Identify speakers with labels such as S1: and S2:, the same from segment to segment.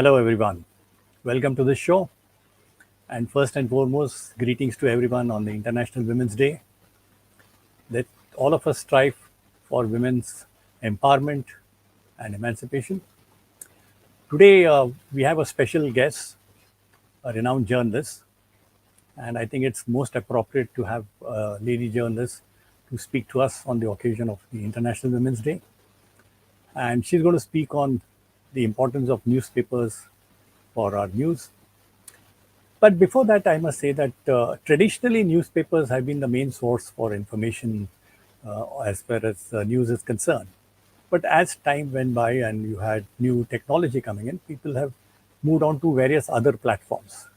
S1: Hello, everyone. Welcome to the show. And first and foremost, greetings to everyone on the International Women's Day. Let all of us strive for women's empowerment and emancipation. Today, we have a special guest, a renowned journalist, and I think it's most appropriate to have a lady journalist to speak to us on the occasion of the International Women's Day. And she's going to speak on the importance of newspapers for our news. But before that, I must say that traditionally newspapers have been the main source for information as far as news is concerned. But as time went by and you had new technology coming in, people have moved on to various other platforms.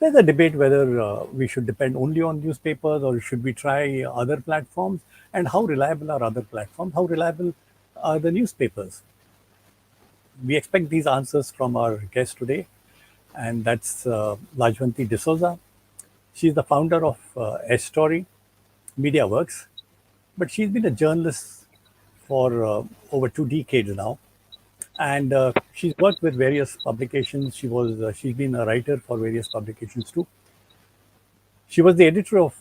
S1: There's a debate whether we should depend only on newspapers or should we try other platforms, and how reliable are other platforms, how reliable are the newspapers. We expect these answers from our guest today, and that's Lajwanti D'Souza. She's the founder of S-Story Media Works, but she's been a journalist for over 2 decades now, and she's worked with various publications. She's been a writer for various publications too. She was the editor of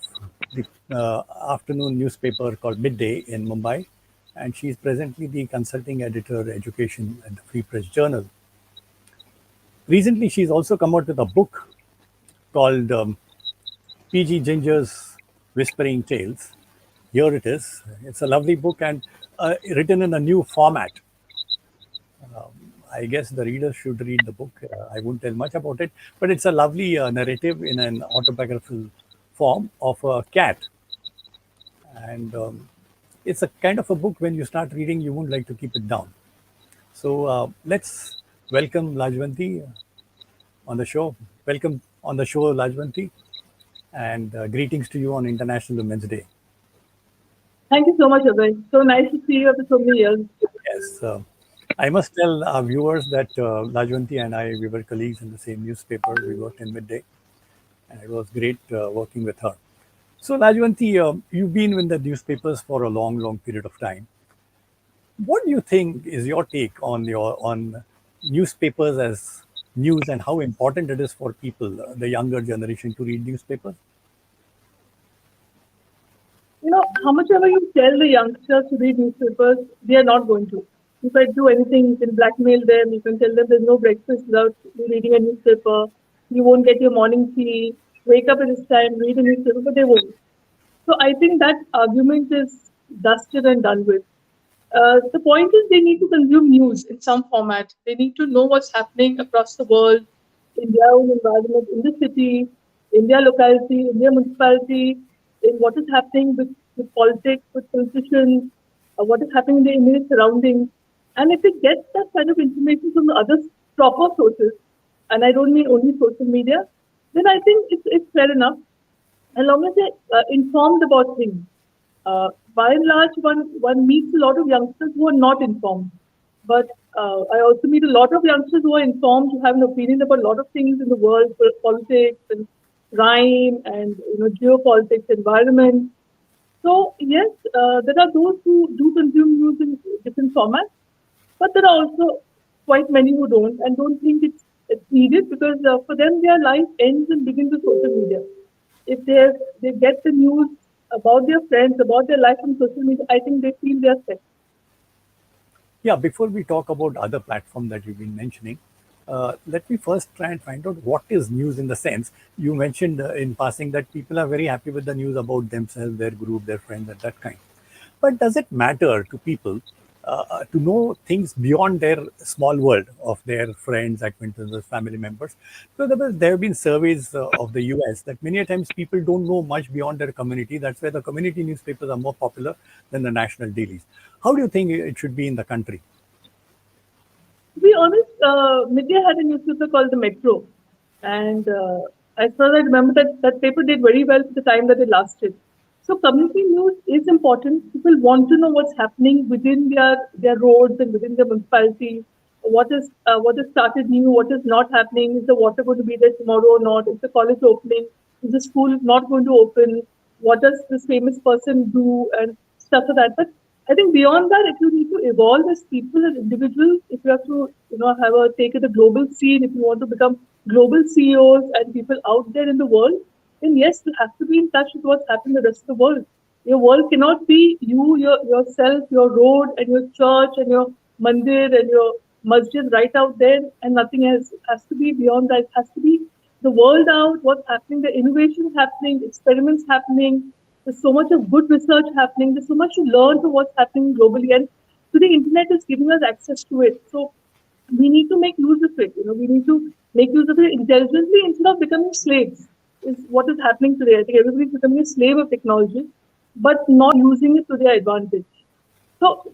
S1: the afternoon newspaper called Midday in Mumbai, and she's presently the consulting editor education at the Free Press Journal. Recently, she's also come out with a book called PG Ginger's Whispering Tales. Here it is. It's a lovely book and written in a new format. I guess the reader should read the book. I won't tell much about it, but it's a lovely narrative in an autobiographical form of a cat. And it's a kind of a book when you start reading, you won't like to keep it down. So let's welcome Lajwanti on the show. Welcome on the show, Lajwanti, and greetings to you on International Women's Day.
S2: Thank you so much, Abhay. So nice to see you after so many years.
S1: Yes, I must tell our viewers that Lajwanti and I, we were colleagues in the same newspaper. We worked in Midday, and it was great working with her. So, Lajwanti, you've been in the newspapers for a long, long period of time. What do you think is your take on newspapers as news and how important it is for people, the younger generation, to read newspapers?
S2: How much ever you tell the youngsters to read newspapers, they are not going to. You can do anything, you can blackmail them, you can tell them there's no breakfast without you reading a newspaper, you won't get your morning tea, wake up at this time, read a newspaper, but they won't. So I think that argument is dusted and done with. The point is they need to consume news in some format. They need to know what's happening across the world, in their own environment, in the city, in their locality, in their municipality, in what is happening with politics, with politicians, what is happening in their immediate surroundings. And if they get that kind of information from the other proper sources, and I don't mean only social media, then I think it's fair enough, as long as they're informed about things. By and large, one meets a lot of youngsters who are not informed. But I also meet a lot of youngsters who are informed, who have an opinion about a lot of things in the world, politics and crime and geopolitics, environment. So yes, there are those who do consume news in different formats, but there are also quite many who don't and don't think it's needed because for them their life ends and begins with social media. If they get the news about their friends, about their life on social media, I think they feel they're set.
S1: Yeah, before we talk about other platforms that you've been mentioning, let me first try and find out what is news in the sense you mentioned in passing that people are very happy with the news about themselves, their group, their friends, and that kind. But does it matter to people to know things beyond their small world of their friends, acquaintances, family members? So there have been surveys of the US that many a times people don't know much beyond their community. That's why the community newspapers are more popular than the national dailies. How do you think it should be in the country?
S2: To be honest, Media had a newspaper called the Metro, and as far as I remember, that paper did very well for the time that it lasted. So community news is important. People want to know what's happening within their roads and within their municipality. What is started new, what is not happening, is the water going to be there tomorrow or not, is the college opening, is the school not going to open, what does this famous person do, and stuff like that. But I think beyond that, if you need to evolve as people as individuals, if you have to, have a take at the global scene, if you want to become global CEOs and people out there in the world, then yes, you have to be in touch with what's happening in the rest of the world. Your world cannot be you, yourself, your road and your church and your mandir and your masjid right out there and nothing else. It has to be beyond that. It has to be the world out, what's happening, the innovations happening, the experiments happening. There's so much of good research happening. There's so much to learn from what's happening globally. And today, internet is giving us access to it. So we need to make use of it. We need to make use of it intelligently instead of becoming slaves. Is what is happening today. I think everybody's becoming a slave of technology, but not using it to their advantage. So,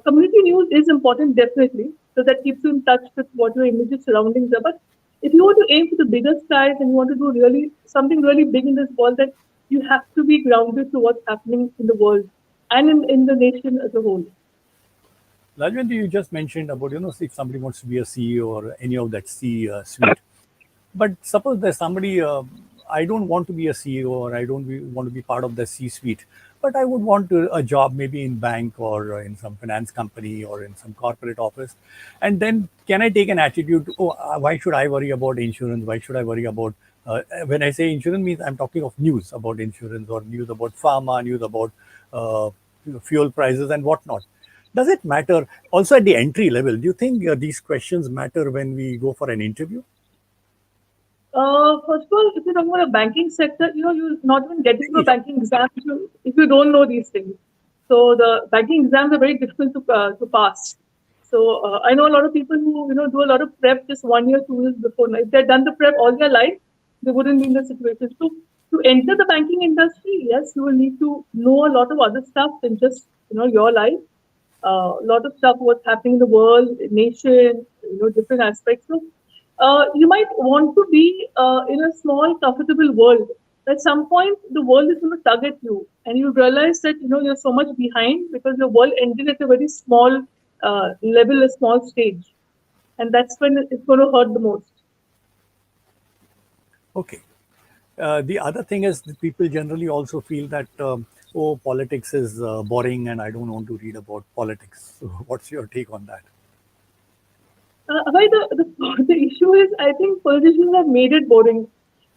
S2: community news is important, definitely, so that keeps you in touch with what your immediate surroundings are. But if you want to aim for the bigger skies and you want to do really something really big in this world, then you have to be grounded to what's happening in the world and in the nation as a whole.
S1: Lajwanti, you just mentioned about, if somebody wants to be a CEO or any of that C suite. But suppose there's somebody, I don't want to be a CEO or I don't want to be part of the C suite, but I would want a job maybe in bank or in some finance company or in some corporate office. And then can I take an attitude, oh, why should I worry about insurance? Why should I worry about, when I say insurance means I'm talking of news about insurance or news about pharma, news about uh, fuel prices and whatnot. Does it matter also at the entry level? Do you think these questions matter when we go for an interview?
S2: First of all, if you're talking about a banking sector, you not even get into a
S1: Any job.
S2: banking exam if you don't know these things. So the banking exams are very difficult to pass. So I know a lot of people who do a lot of prep just 1 year, 2 years before. Now, if they'd done the prep all their life, they wouldn't be in the situation. So to enter the banking industry, yes, you will need to know a lot of other stuff than just your life. A lot of stuff, what's happening in the world, nation, different aspects. So you might want to be in a small, comfortable world. At some point, the world is going to tug at you, and you realize that you're so much behind because the world ended at a very small level, a small stage, and that's when it's going to hurt the most.
S1: Okay. The other thing is that people generally also feel that, oh, politics is boring and I don't want to read about politics. So what's your take on that?
S2: Why the issue is, I think politicians have made it boring.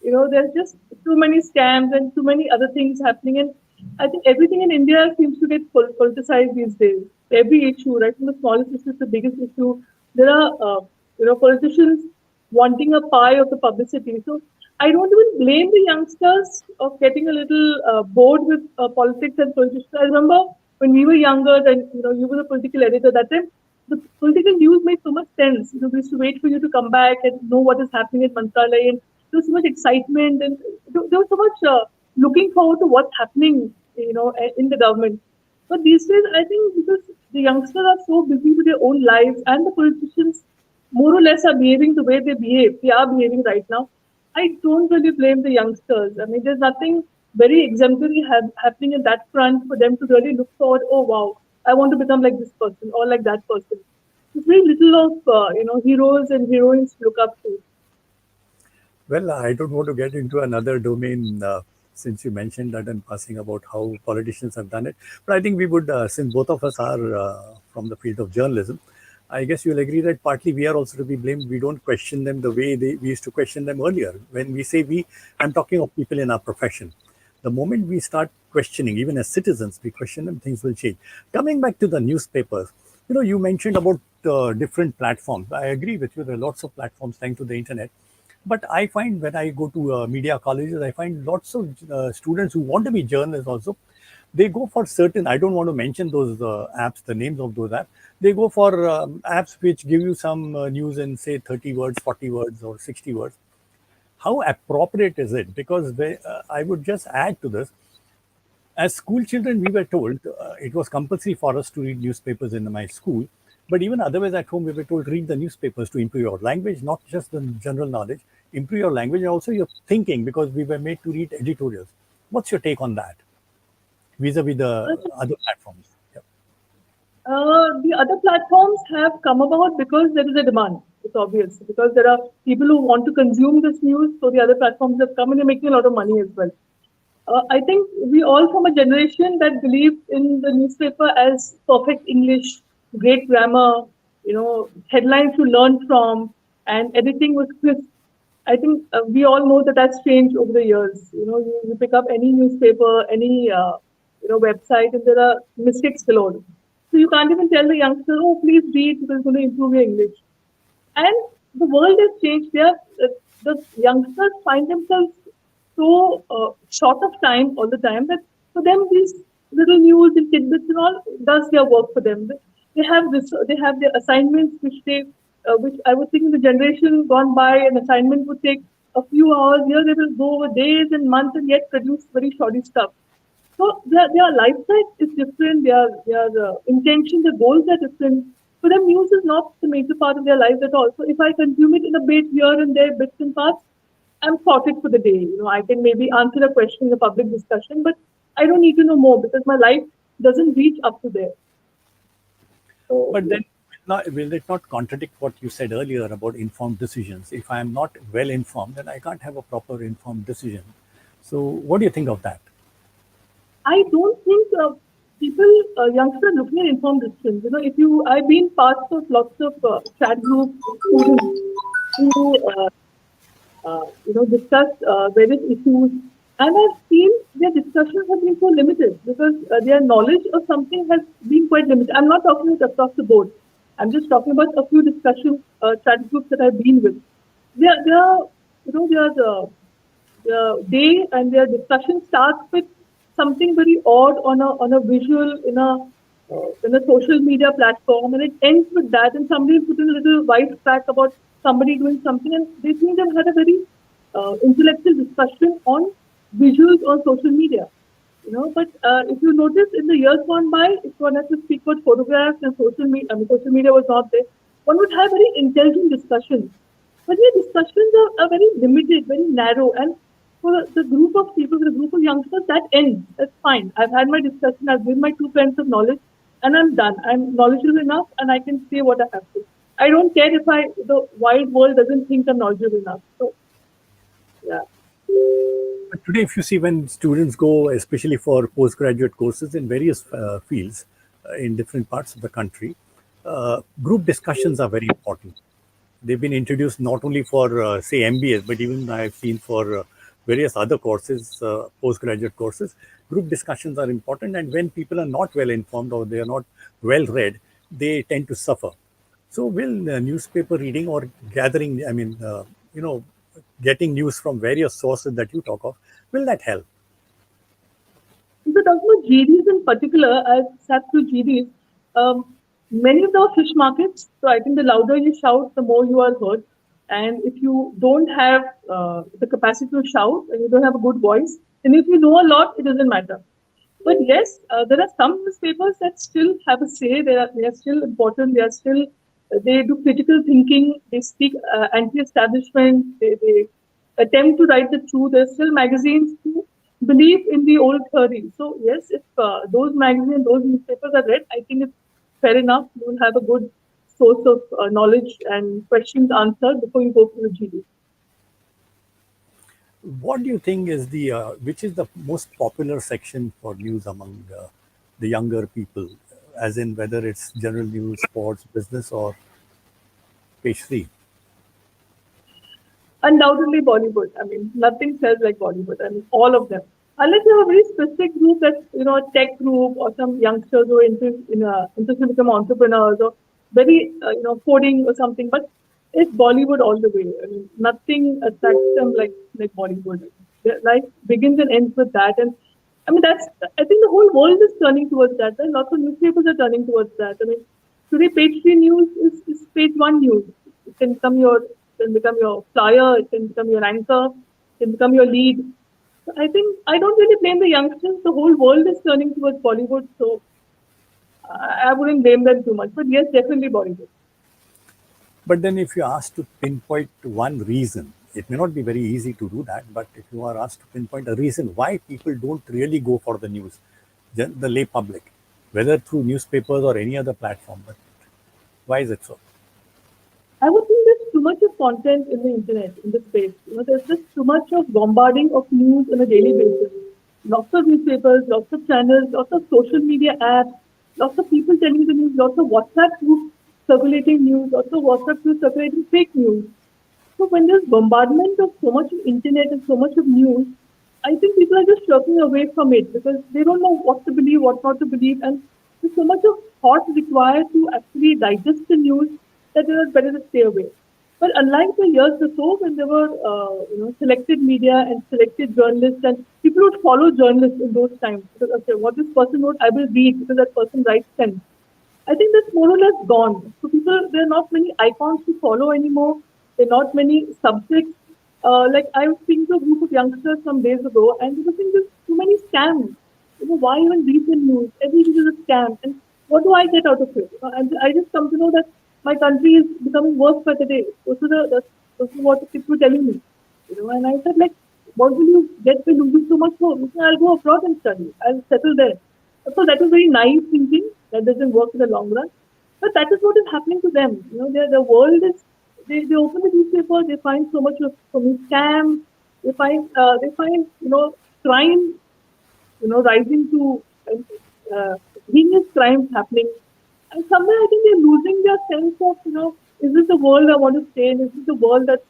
S2: There's just too many scams and too many other things happening, and I think everything in India seems to get politicized these days. Every issue, right from the smallest issue to the biggest issue, there are politicians wanting a pie of the publicity. So I don't even blame the youngsters of getting a little bored with politics and politics. I remember when we were younger, and you were the political editor that time. The political news made so much sense. We used to wait for you to come back and know what is happening at Mantralaya, and there was so much excitement, and there was so much looking forward to what's happening, in the government. But these days, I think because the youngsters are so busy with their own lives, and the politicians more or less are behaving the way they behave. They are behaving right now. I don't really blame the youngsters. I mean, there's nothing very exemplary happening in that front for them to really look forward. Oh wow, I want to become like this person or like that person. There's very little of heroes and heroines to look up to.
S1: Well, I don't want to get into another domain since you mentioned that and passing about how politicians have done it. But I think we would, since both of us are from the field of journalism, I guess you'll agree that partly we are also to be blamed. We don't question them the way we used to question them earlier. When we say we, I'm talking of people in our profession. The moment we start questioning, even as citizens, we question them, things will change. Coming back to the newspapers, you mentioned about different platforms. I agree with you. There are lots of platforms thanks to the internet. But I find when I go to media colleges, I find lots of students who want to be journalists also. They go for certain, I don't want to mention those apps, the names of those apps. They go for apps which give you some news in, say, 30 words, 40 words, or 60 words. How appropriate is it? Because I would just add to this. As school children, we were told it was compulsory for us to read newspapers in my school. But even otherwise at home, we were told read the newspapers to improve your language, not just the general knowledge, improve your language and also your thinking, because we were made to read editorials. What's your take on that vis-a-vis the other platforms? Yeah.
S2: The other platforms have come about because there is a demand. It's obvious because there are people who want to consume this news. So the other platforms have come and they're making a lot of money as well. I think we all from a generation that believed in the newspaper as perfect English, great grammar, headlines to learn from, and everything was crisp. I think we all know that that's changed over the years. You pick up any newspaper, any website, and there are mistakes galore. So you can't even tell the youngster, "Oh, please read because it's going to improve your English." And the world has changed. The youngsters find themselves so short of time all the time that for them these little news and tidbits and all does their work for them. They have this. They have their assignments which I would think in the generation gone by, an assignment would take a few hours. Here they will go over days and months and yet produce very shoddy stuff. So their lifestyle is different. Their intention, their goals are different. For them, news is not the major part of their lives at all. So if I consume it in a bit here and there, bits and parts, I'm sorted for the day. I can maybe answer a question in a public discussion, but I don't need to know more because my life doesn't reach up to there. So
S1: But then, will it not contradict what you said earlier about informed decisions? If I am not well informed, then I can't have a proper informed decision. So, what do you think of that?
S2: I don't think youngsters are looking at informed decisions. I've been part of lots of chat groups, students who discuss various issues. And I've seen their discussions have been so limited because their knowledge of something has been quite limited. I'm not talking about across the board. I'm just talking about a few discussion chat groups that I've been with. Their the day and their discussion starts with something very odd on a visual in a social media platform, and it ends with that. And somebody put in a little white track about somebody doing something, and they think they've had a very intellectual discussion on visuals on social media. But if you notice in the years gone by, if one has to speak about photographs and social media, I mean, social media was not there, one would have very intelligent discussions. But the discussions are very limited, very narrow. And for the group of people, the group of youngsters, that ends. That's fine. I've had my discussion, I've given my 2 pence of knowledge, and I'm done. I'm knowledgeable enough, and I can say what I have to. I don't care if the wide world doesn't think I'm knowledgeable enough. So, yeah.
S1: But today, if you see when students go, especially for postgraduate courses in various fields in different parts of the country, group discussions are very important. They've been introduced not only for, say, MBAs, but even I've seen for various other courses, postgraduate courses. Group discussions are important, and when people are not well informed or they are not well read, they tend to suffer. So, will newspaper reading or gathering, getting news from various sources that you talk of, will that help?
S2: If we're talking about GDs in particular, I've sat through GDs. Many of the fish markets, so I think the louder you shout, the more you are heard. And if you don't have the capacity to shout and you don't have a good voice, and if you know a lot, it doesn't matter. But yes, there are some newspapers that still have a say. They are still important. They do critical thinking. They speak anti-establishment. They attempt to write the truth. There are still magazines who believe in the old theory. So yes, if those magazines, those newspapers are read, I think it's fair enough. You will have a good source of knowledge and questions answered before you go for the GD.
S1: What do you think is which is the most popular section for news among the younger people, as in whether it's general news, sports, business, or page three?
S2: Undoubtedly Bollywood. I mean, nothing sells like Bollywood. I mean, all of them. Unless you have a very specific group that's, a tech group or some youngsters who are interested to become entrepreneurs or very, coding or something. But it's Bollywood all the way. I mean, nothing attracts them like Bollywood. Their life begins and ends with that. And I mean, I think the whole world is turning towards that. And lots of newspapers are turning towards that. I mean, today page three news is page one news. It can become your flyer, it can become your anchor, it can become your lead. So I think I don't really blame the youngsters. The whole world is turning towards Bollywood, so I wouldn't blame them too much. But yes, definitely Bollywood.
S1: But then, if you are asked to pinpoint one reason, it may not be very easy to do that. But if you are asked to pinpoint a reason why people don't really go for the news, the lay public, whether through newspapers or any other platform, but why is it so?
S2: I would think there's too much of content in the internet, in the space. There's just too much of bombarding of news on a daily basis. lots of newspapers, lots of channels, lots of social media apps, lots of people telling you the news, lots of WhatsApp groups circulating news, lots of WhatsApp groups circulating fake news. So when there's bombardment of so much of internet and so much of news, I think people are just shirking away from it because they don't know what to believe, what not to believe, and there's so much of thought required to actually digest the news that it is better to stay away. But unlike the years before, when there were selected media and selected journalists, and people would follow journalists in those times because okay, what this person wrote, I will read because that person writes sense. I think that's more or less gone. So people, there are not many icons to follow anymore. There are not many subjects. Like I was speaking to a group of youngsters some days ago, and they were saying there's too many scams. Why even read the news? Everything is a scam. And what do I get out of it? And I just come to know that my country is becoming worse by the day. Those are what the kids were telling me. And I said, like, what will you get by losing so much more? I'll go abroad and study. I'll settle there. So that is very naive thinking. That doesn't work in the long run. But that is what is happening to them. The world is, they open the newspaper, they find so much of so many scams, they find crime, rising to uh, heinous crimes happening. And somewhere I think they're losing their sense of, is this the world I want to stay in? Is this the world that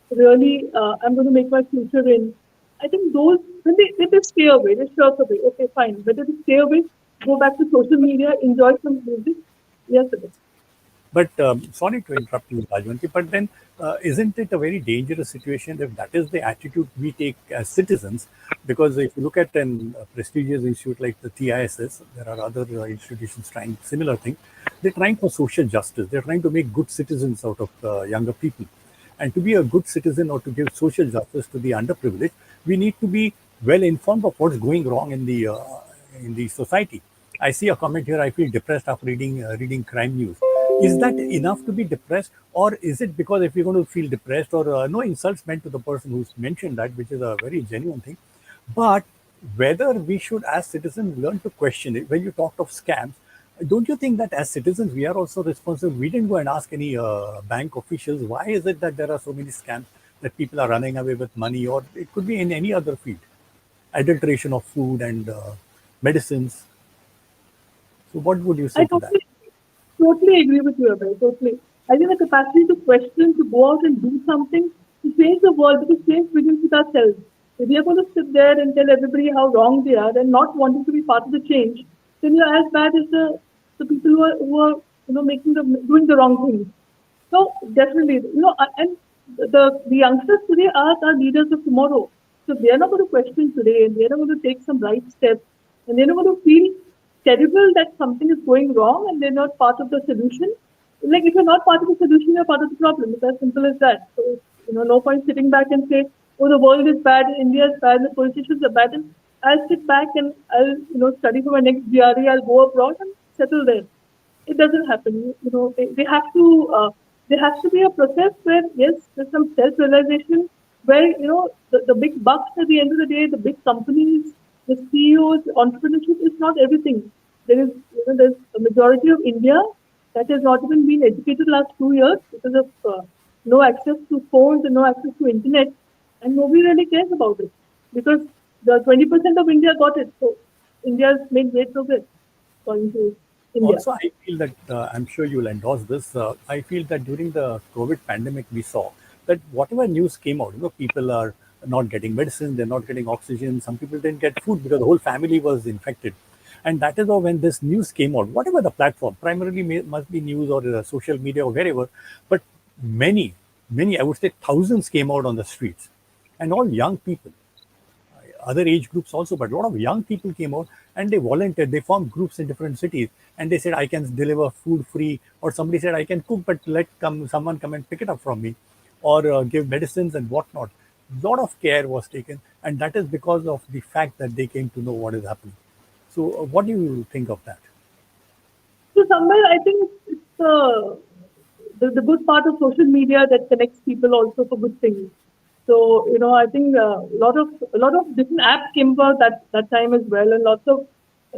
S2: really I'm going to make my future in? I think those, when they stay away, they shirk away. Okay, fine. Better to stay away, go back to social media, enjoy some music. Yes, it is.
S1: But sorry to interrupt you, Lajwanti, but then isn't it a very dangerous situation if that is the attitude we take as citizens? Because if you look at an prestigious institute like the TISS, there are other institutions trying similar thing. They're trying for social justice. They're trying to make good citizens out of younger people. And to be a good citizen or to give social justice to the underprivileged, we need to be well informed of what's going wrong in the society. I see a comment here. I feel depressed after reading crime news. Is that enough to be depressed, or is it because if you're going to feel depressed, or no insults meant to the person who's mentioned that, which is a very genuine thing, but whether we should, as citizens, learn to question it. When you talked of scams, don't you think that as citizens we are also responsible? We didn't go and ask any bank officials why is it that there are so many scams that people are running away with money, or it could be in any other field, adulteration of food and medicines. So, what would you say
S2: I
S1: to that?
S2: totally agree with you, Abhay. Totally. I think the capacity to question, to go out and do something, to change the world, because change begins with ourselves. If we are going to sit there and tell everybody how wrong they are and not wanting to be part of the change, then you're as bad as the people who are making doing the wrong things. So definitely, and the youngsters today are our leaders of tomorrow. So they are not going to question today, and they are not going to take some right steps, and they're not going to feel terrible that something is going wrong, and they're not part of the solution. Like if you're not part of the solution, you're part of the problem. It's as simple as that. So no point sitting back and say, "Oh, the world is bad, India is bad, the politicians are bad," and I'll sit back and I'll study for my next GRE. I'll go abroad and settle there. It doesn't happen. They have to. There has to be a process where yes, there's some self-realization where the big bucks at the end of the day, the big companies, the CEOs, entrepreneurship is not everything. There's a majority of India that has not even been educated last 2 years because of no access to phones and no access to internet, and nobody really cares about it because the 20% of India got it. So India has made great progress according to India.
S1: Also, I feel that I'm sure you'll endorse this. I feel that during the COVID pandemic, we saw that whatever news came out, people are not getting medicine, they're not getting oxygen. Some people didn't get food because the whole family was infected. And that is how when this news came out, whatever the platform, primarily must be news or social media or wherever, but many, I would say thousands came out on the streets, and all young people, other age groups also, but a lot of young people came out and they volunteered. They formed groups in different cities and they said, I can deliver food free, or somebody said, I can cook, but let someone come and pick it up from me, or give medicines and whatnot. A lot of care was taken, and that is because of the fact that they came to know what is happening. So, what do you think of that?
S2: So somewhere I think it's the good part of social media that connects people also for good things. So I think a lot of different apps came about that time as well, and lots of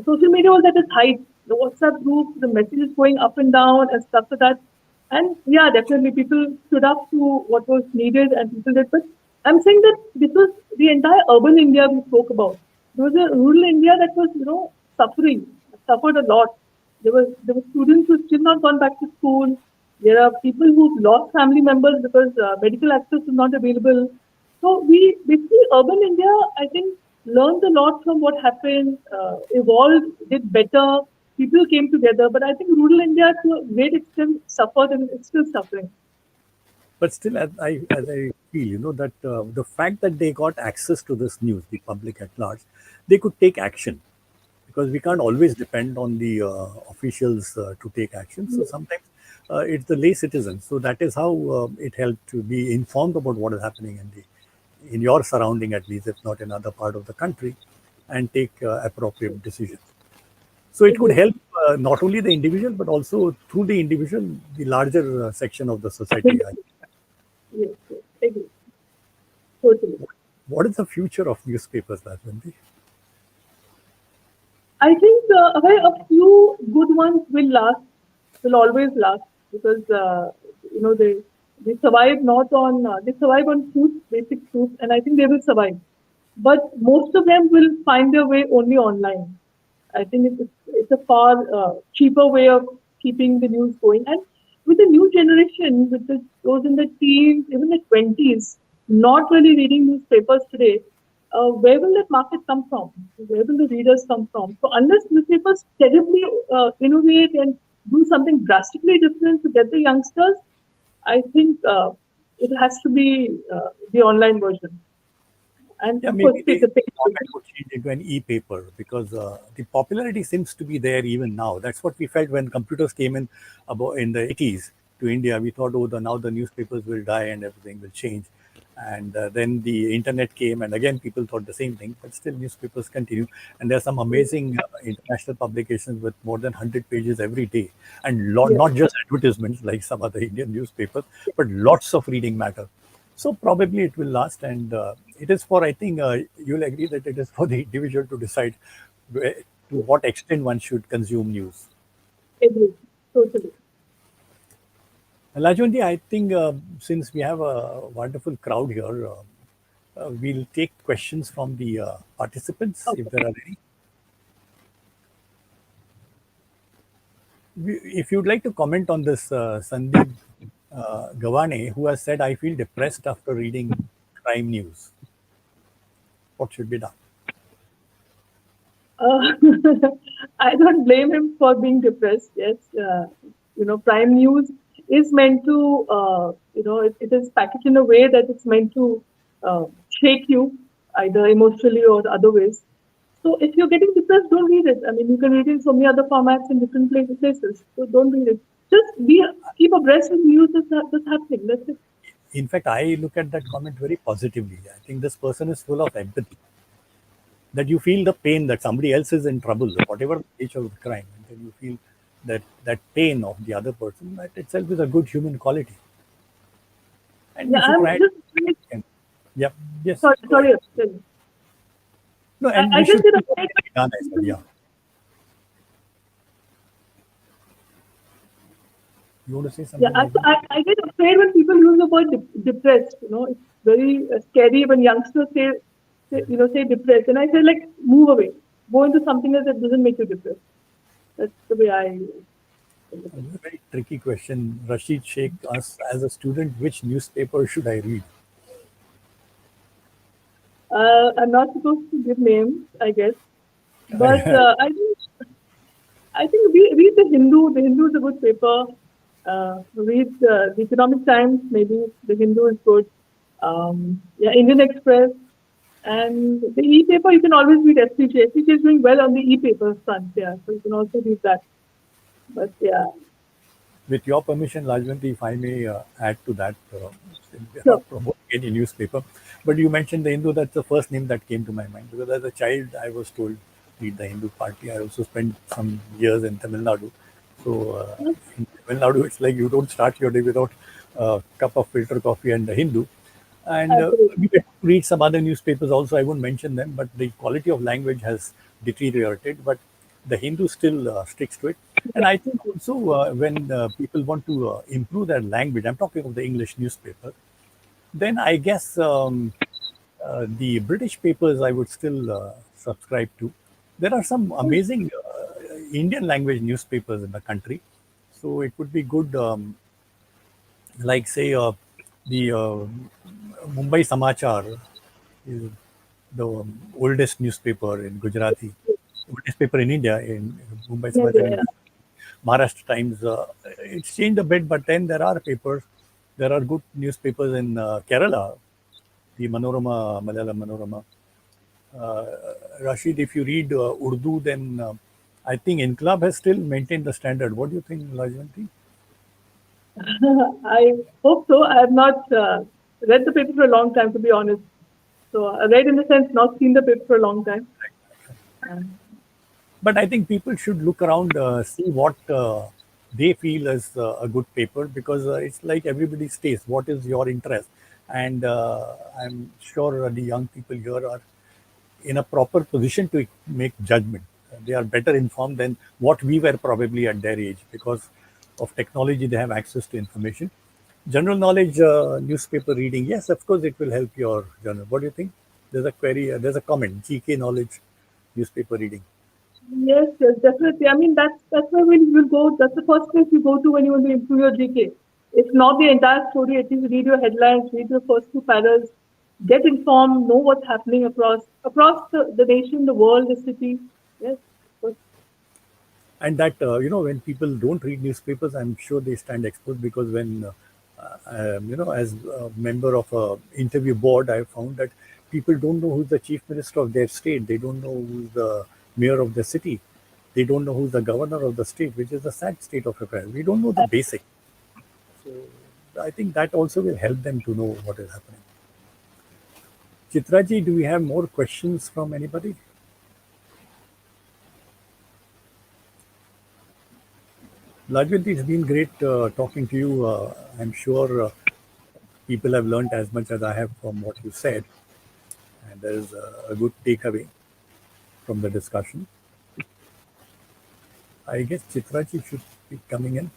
S2: social media was at its height. The WhatsApp groups, the messages going up and down and stuff like that. And yeah, definitely people stood up to what was needed and people did. But I'm saying that this was the entire urban India we spoke about. there was a rural India that was, suffering, suffered a lot. There were students who still not gone back to school. There are people who've lost family members because medical access is not available. So we basically urban India, I think, learned a lot from what happened, evolved, did better. People came together, but I think rural India to a great extent suffered and it's still suffering.
S1: But still, as I feel, that the fact that they got access to this news, the public at large, they could take action because we can't always depend on the officials to take action. So sometimes it's the lay citizens. So that is how it helped to be informed about what is happening in your surrounding, at least, if not in other part of the country, and take appropriate decisions. So it could
S2: Agree.
S1: help not only the individual, but also through the individual, the larger section of the society.
S2: Yes, yes, agree. Totally.
S1: What is the future of newspapers, Lajwanti?
S2: I think a few good ones will last, will always last because they survive not on they survive on truth, basic truth, and I think they will survive. But most of them will find their way only online. I think it's a far cheaper way of keeping the news going. And with the new generation, with those in the teens, even the 20s, not really reading newspapers today, where will that market come from? Where will the readers come from? So unless newspapers terribly innovate and do something drastically different to get the youngsters, I think it has to be the online version. And
S1: Yeah,
S2: of course,
S1: maybe
S2: take
S1: the
S2: the paper.
S1: format would change into an e-paper because the popularity seems to be there even now. That's what we felt when computers came in about in the 80s to India. We thought, oh, now the newspapers will die and everything will change. And then the internet came, and again people thought the same thing. But still, newspapers continue, and there are some amazing international publications with more than 100 pages every day, and
S2: Yeah.
S1: not just advertisements like some other Indian newspapers, but lots of reading matter. So probably it will last, and it is for, I think you'll agree that it is for the individual to decide to what extent one should consume news.
S2: Agree. Totally.
S1: Lajwanti, I think since we have a wonderful crowd here, we'll take questions from the participants if
S2: Okay.
S1: there are any. If you'd like to comment on this, Sandeep Gawane, who has said, I feel depressed after reading crime news. What should be done?
S2: Uh, I don't blame him for being depressed. Yes, Prime News is meant to, it is packaged in a way that it's meant to shake you either emotionally or other ways. So if you're getting depressed, don't read it. I mean, you can read it in so many other formats in different places. So don't read it. Just keep abreast with news that's happening. That's it.
S1: In fact, I look at that comment very positively. I think this person is full of empathy, that you feel the pain that somebody else is in trouble, whatever the nature of the crime, and then you feel that pain of the other person. That itself is a good human quality, and
S2: Yeah,
S1: we should try. And, yeah, yes,
S2: sorry,
S1: go ahead.
S2: sorry. Abhay.
S1: No, and
S2: I
S1: we
S2: just
S1: should
S2: did
S1: see
S2: a
S1: what can be done as well. Yeah, you want to say
S2: Yeah,
S1: something
S2: I,
S1: like that?
S2: I, I get afraid when people use the word depressed. It's very scary when youngsters say depressed, and I say like move away, go into something else that doesn't make you depressed. That's the way I think of
S1: A
S2: it.
S1: very tricky question. Rashid Sheikh asks, as a student, which newspaper should I read?
S2: I'm not supposed to give names, I guess, but I think read the Hindu. The Hindu is a good paper. Read the Economic Times. Maybe the Hindu is good. Yeah, Indian Express. And the e-paper, you can always read FPJ. FPJ is doing well on the e-paper front, yeah. So you can also read that. But yeah,
S1: With your permission, Lajwanti, if I may add to that, since we are
S2: sure.
S1: not promoting any newspaper, but you mentioned the Hindu, that's the first name that came to my mind. Because as a child, I was told, read the Hindu partly. I also spent some years in Tamil Nadu. So in Tamil Nadu, it's like you don't start your day without a cup of filter coffee and the Hindu. And
S2: Absolutely.
S1: we get to read some other newspapers also. I won't mention them, but the quality of language has deteriorated. But the Hindu still sticks to it. And
S2: Yeah.
S1: I think also when people want to improve their language, I'm talking of the English newspaper, then I guess the British papers I would still subscribe to. There are some amazing Indian language newspapers in the country, so it would be good, like say the Mumbai Samachar is the oldest newspaper in Gujarati, oldest paper in India, in Mumbai
S2: Yeah,
S1: Samachar
S2: yeah,
S1: in
S2: yeah.
S1: Maharashtra Times. It's changed a bit, but then there are papers. There are good newspapers in Kerala, the Manorama, Malayalam Manorama. Uh, Rashid, if you read Urdu, then I think Inqilab has still maintained the standard. What do you think, Lajwanti?
S2: I hope so. I have not read the paper for a long time, to be honest. So read in the sense, not seen the paper for a long time. Um,
S1: But I think people should look around, see what they feel is a good paper, because it's like everybody's taste. What is your interest? And I'm sure the young people here are in a proper position to make judgment. They are better informed than what we were probably at their age, because of technology. They have access to information. General knowledge, newspaper reading. Yes, of course, it will help your journal. What do you think? There's a query. There's a comment. GK knowledge, newspaper reading.
S2: yes, yes, definitely. I mean, that's where when you will go. That's the first place you go to when you want to improve your GK. If not the entire story, at least read your headlines, read your first two paras, get informed, know what's happening across the nation, the world, the city. Yes, of course.
S1: And that when people don't read newspapers, I'm sure they stand exposed, because when as a member of a interview board, I found that people don't know who's the chief minister of their state, they don't know who's the mayor of the city, they don't know who's the governor of the state, which is a sad state of affairs. We don't know the basic. So I think that also will help them to know what is happening. Chitraji, do we have more questions from anybody? Lajwant, it's been great talking to you. I'm sure people have learned as much as I have from what you said, and there is a good takeaway from the discussion. I guess Chitraji should be coming in.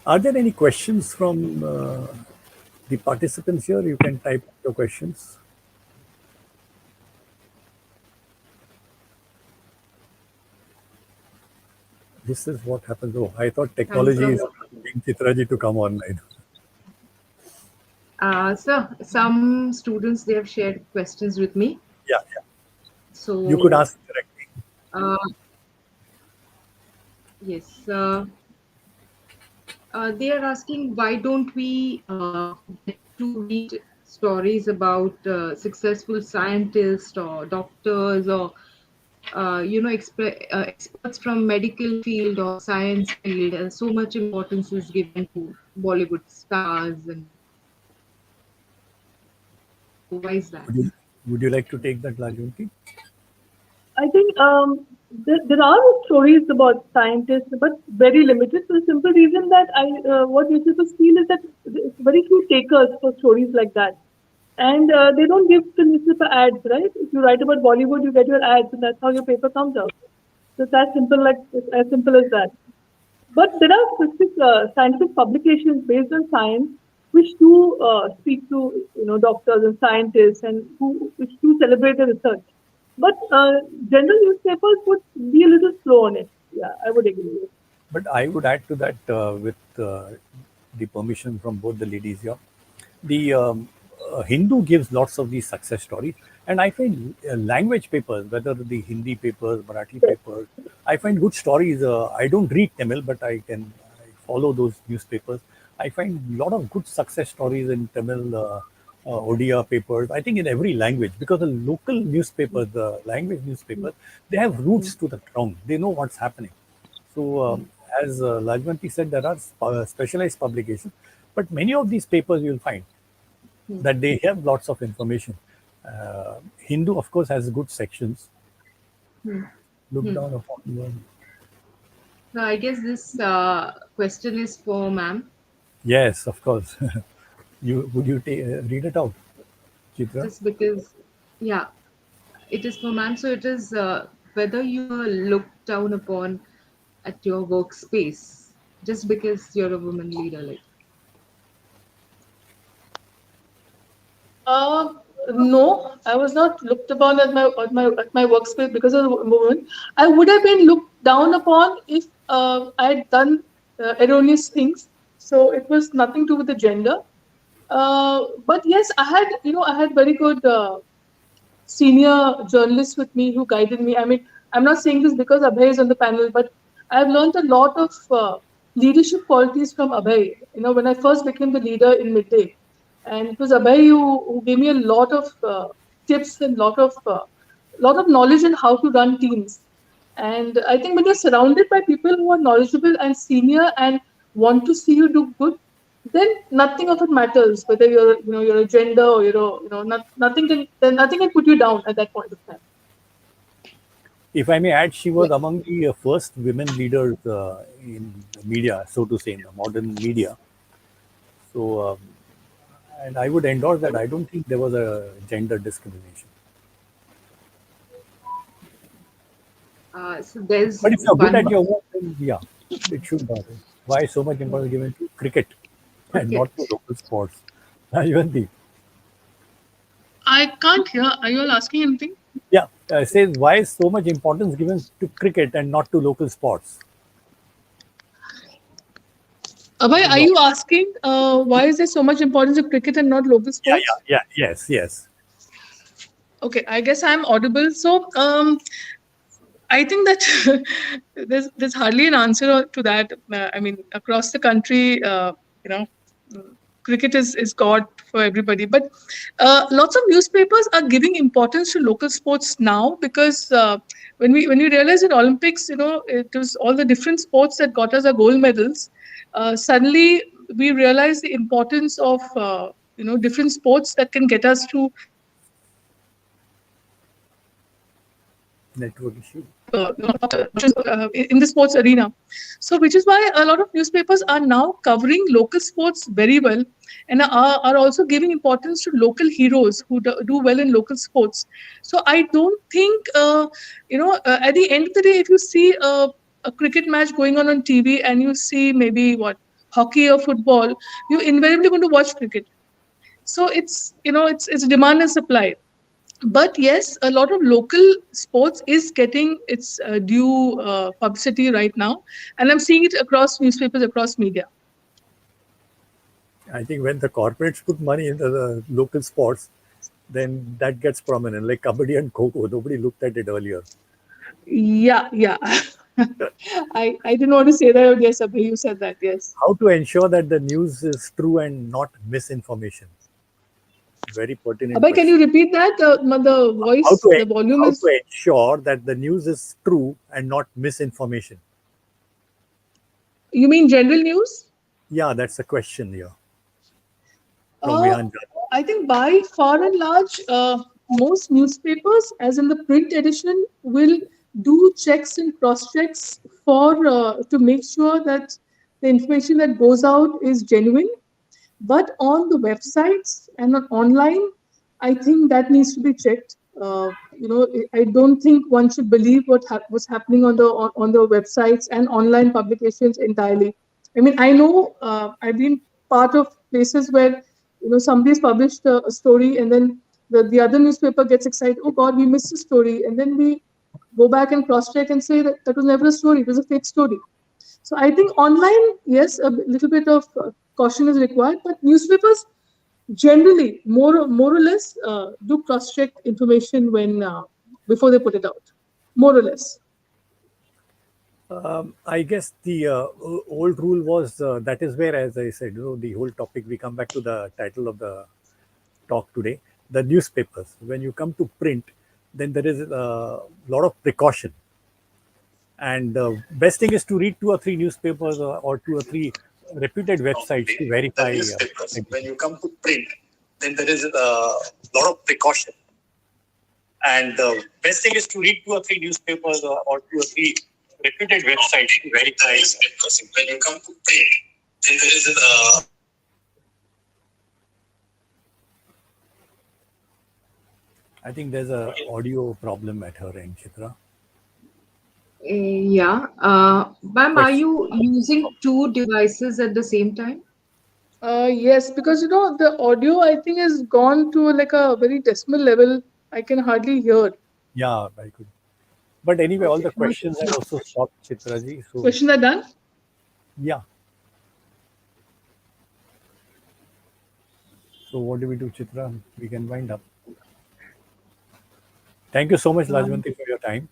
S1: Are there any questions from the participants here? You can type your questions. This is what happens. Oh, I thought
S3: Coming
S1: technology
S3: from
S1: is getting Chitraji to come online.
S3: sir, some students they have shared questions with me.
S1: Yeah, yeah. You could
S3: So
S1: ask directly.
S3: uh, yes, they are asking why don't we get to read stories about successful scientists or doctors or experts from medical field or science field, and so much importance is given to Bollywood stars, and so why is that?
S1: Would you like to take that, Lajunti?
S2: I think there are stories about scientists, but very limited for the simple reason that what newspapers feel is that it's very few takers for stories like that. And they don't give the newspaper ads, right? If you write about Bollywood, you get your ads, and that's how your paper comes out. So it's as simple, like it's as simple as that. But there are specific scientific publications based on science which do speak to doctors and scientists and which do celebrate the research. But general newspapers would be a little slow on it. Yeah, I would agree with.
S1: But I would add to that, with the permission from both the ladies here. The Hindu gives lots of these success stories, and I find language papers, whether the Hindi papers, Marathi
S2: Yes,
S1: papers, I find good stories. I don't read Tamil, but I follow those newspapers. I find a lot of good success stories in Tamil, Odia papers. I think in every language, because the local newspapers, the language newspapers, they have roots to the ground. They know what's happening. So, as Lajwanti said, there are specialized publications, but many of these papers you'll find that they have lots of information. Hindu, of course, has good sections. Look
S3: Hmm.
S1: down upon one.
S3: So I guess this question is for ma'am,
S1: Yes, of course. Read it out, Chitra?
S3: just because, yeah, it is for ma'am. So it is whether you are looked down upon at your workspace just because you're a woman leader. Like,
S2: Uh, No, I was not looked upon at my workspace because of a woman. I would have been looked down upon if I had done erroneous things. So it was nothing to do with the gender. But yes, I had very good senior journalists with me who guided me. I mean, I'm not saying this because Abhay is on the panel, but I've learned a lot of leadership qualities from Abhay. When I first became the leader in Midday, and it was Abhay who gave me a lot of tips and lot of knowledge on how to run teams. And I think when you're surrounded by people who are knowledgeable and senior and want to see you do good, then nothing of it matters. Whether you're a gender or nothing can put you down at that point of time.
S1: If I may add, she
S3: Yeah.
S1: was among the first women leaders in the media, so to say, in the modern media. So, and I would endorse that. I don't think there was a gender discrimination.
S3: So there's
S1: But if you're good
S3: one
S1: at
S3: more
S1: your work, then yeah, it should matter. Why so much importance given to cricket and
S3: cricket.
S1: not to local sports? Lajwanti.
S2: I can't hear. Are you all asking anything?
S1: Yeah, says why is so much importance given to cricket and not to local sports?
S2: Abhay, are
S1: No.
S2: you asking why is there so much importance of cricket and not local
S1: Yeah,
S2: sports?
S1: yes, yes.
S2: Okay, I guess I'm audible. So, I think that there's hardly an answer to that. I mean, across the country, you know, cricket is God for everybody. But lots of newspapers are giving importance to local sports now because when we realized in Olympics, it was all the different sports that got us our gold medals. Suddenly, we realized the importance of different sports that can get us to
S1: Network issue.
S2: in the sports arena. So, which is why a lot of newspapers are now covering local sports very well and are also giving importance to local heroes who do well in local sports. So, I don't think, at the end of the day, if you see a cricket match going on TV and you see maybe what hockey or football, you're invariably going to watch cricket. So it's demand and supply. But yes, a lot of local sports is getting its due publicity right now, and I'm seeing it across newspapers, across media.
S1: I think when the corporates put money into the local sports, then that gets prominent. Like Kabaddi and Kho, nobody looked at it earlier.
S2: Yeah, yeah. I didn't want to say that, but yes, Abhay, you said that. Yes.
S1: How to ensure that the news is true and not misinformation? Very pertinent
S2: Abhay, can you
S1: question.
S2: repeat that? The
S1: How
S2: voice,
S1: to
S2: the volume
S1: how
S2: is.
S1: to ensure that the news is true and not misinformation?
S2: You mean general news?
S1: Yeah, that's a question here from
S2: Uh,
S1: Vihan.
S2: I think by far and large, most newspapers, as in the print edition, will do checks and cross checks for to make sure that the information that goes out is genuine. But on the websites and on online, I think that needs to be checked. I don't think one should believe what's happening on the websites and online publications entirely. I mean, I know I've been part of places where somebody's published a story and then the other newspaper gets excited. Oh God, we missed a story, and then we go back and cross check and say that that was never a story. It was a fake story. So I think online, yes, a little bit of caution is required, but newspapers generally, more or less, do cross-check information when before they put it out, more or less.
S1: I guess the old rule was that is where, as I said, the whole topic, we come back to the title of the talk today, the newspapers. When you come to print, then there is a lot of precaution. And best thing is to read two or three newspapers or two or three reputed websites to
S4: The
S1: verify
S4: newspapers. When
S1: everything.
S4: you come to print, then there is a lot of precaution. And the best thing is to read two or three newspapers or two or three reputed websites to verify. When you come to print, then there is a
S1: I think there's a audio problem at her end, Chitra.
S3: Yeah. Ma'am, are
S1: Question.
S3: you using two devices at the same time?
S2: Yes, because the audio I think has gone to like a very decimal level. I can hardly hear.
S1: Yeah, very good. But anyway, all
S2: Okay.
S1: the questions are also stopped, Chitraji. So
S2: Questions are done.
S1: yeah. So what do we do, Chitra? We can wind up. Thank you so much,
S3: Um,
S1: Lajwanti, for your time.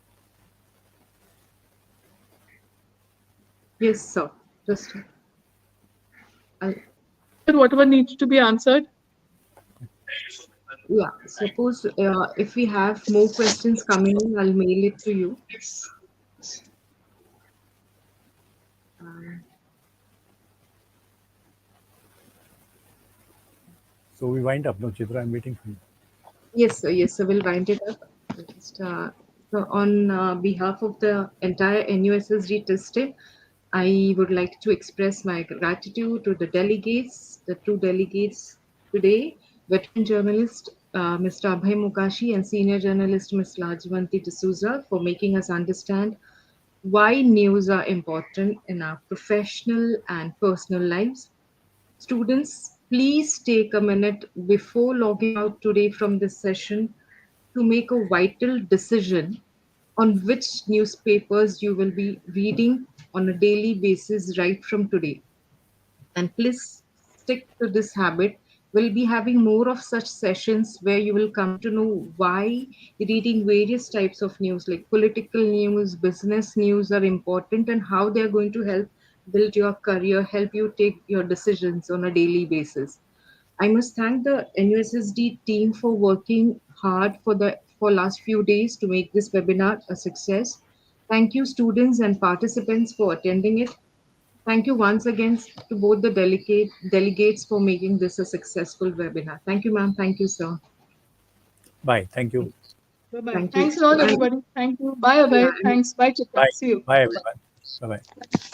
S3: yes, sir. Just I'll,
S2: Answered whatever needs to be answered.
S3: yeah. Suppose if we have more questions coming in, I'll mail it to you. Um,
S1: So we wind up. No, Chitra, I'm waiting for you.
S3: Yes, sir. Yes, sir. We'll wind it up. Just, so on behalf of the entire NUSSD testing, I would like to express my gratitude to the delegates, the two delegates today, veteran journalist Mr. Abhay Mokashi and senior journalist Ms. Lajwanti D'Souza for making us understand why news are important in our professional and personal lives. Students, please take a minute before logging out today from this session to make a vital decision on which newspapers you will be reading on a daily basis right from today. And please stick to this habit. We'll be having more of such sessions where you will come to know why reading various types of news, like political news, business news, are important and how they are going to help build your career, help you take your decisions on a daily basis. I must thank the NUSSD team for working hard for last few days to make this webinar a success. Thank you, students and participants, for attending it. Thank you once again to both the delegates for making this a successful webinar. Thank you, ma'am. Thank you, sir.
S1: Bye. Thank you.
S2: Bye bye.
S3: Thank you.
S2: Thanks a lot,
S3: And
S2: everybody. Thank you. Bye,
S3: yeah,
S2: bye.
S3: and
S2: Thanks. Bye, Chitra.
S1: Bye.
S2: See you.
S1: Bye,
S2: Bye.
S1: everyone. Bye bye.